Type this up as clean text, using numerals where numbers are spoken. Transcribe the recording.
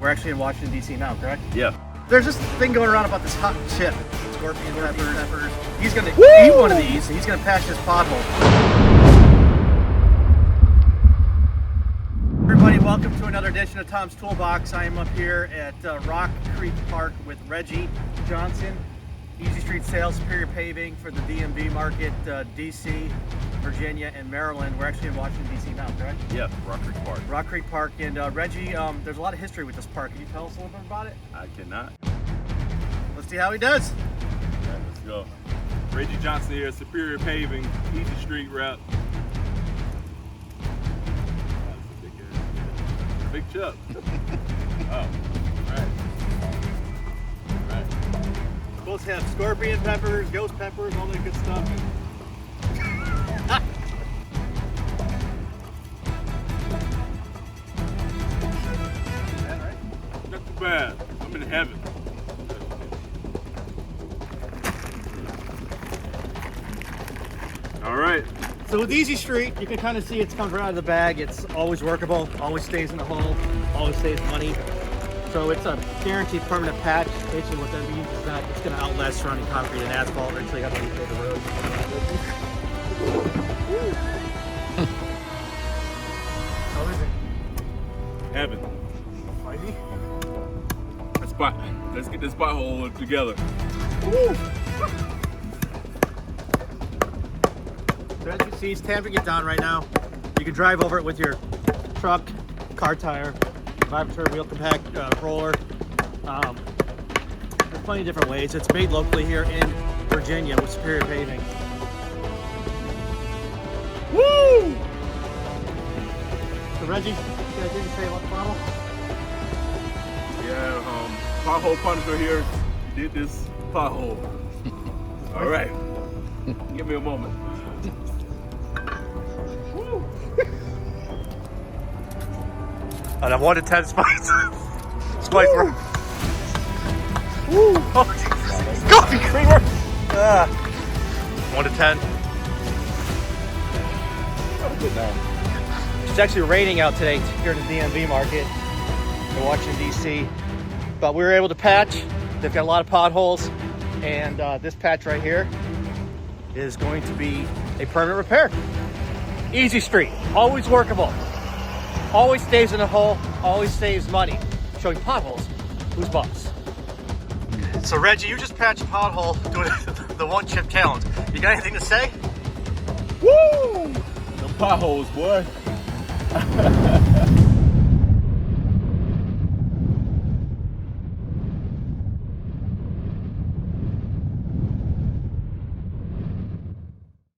We're actually in Washington, D.C. now, correct? Yeah. There's this thing going around about this hot chip. Scorpion peppers. He's gonna eat one of these and he's gonna patch this pothole. Everybody, welcome to another edition of Tom's Toolbox. I am up here at Rock Creek Park with Reggie Johnson, Easy Street Sales, Superior Paving for the DMV market, DC, Virginia, and Maryland. We're actually in Washington, D.C. now, correct? Yeah, Rock Creek Park. Rock Creek Park. And Reggie, there's a lot of history with this park. Can you tell us a little bit about it? I cannot. Let's see how he does. All right, let's go. Reggie Johnson here, Superior Paving, Easy Street rep. Big chip. Oh, right. Both have scorpion peppers, ghost peppers, all that good stuff. Not too bad. I'm in heaven. All right. So with Easy Street, you can kind of see it's comes right out of the bag. It's always workable, always stays in the hole, always saves money. So it's a guaranteed permanent patch. Basically what that means is that it's going to outlast surrounding concrete and asphalt until you have to repave the road. How is it? Heaven. Fighty? Let's get this pothole together. Woo! So as you see, it's tamping it down right now. You can drive over it with your truck, car tire, vibrator, wheel compact roller. There's plenty of different ways. It's made locally here in Virginia with Superior Paving. Woo! So Reggie, you got anything to say about the bottle? Yeah, pothole punisher here did this pothole. All right. Give me a moment. And I'm 1 to 10 spikes. Spike for. Woo! Oh, Jesus. Coffee creamer! 1 to 10. It's actually raining out today here in the DMV market in Washington, D.C. But we were able to patch. They've got a lot of potholes. And this patch right here is going to be a permanent repair. Easy Street, always workable. Always stays in the hole, always saves money. Showing potholes, who's boss? So Reggie, you just patched a pothole doing the one chip challenge. You got anything to say? Woo! The potholes, boy.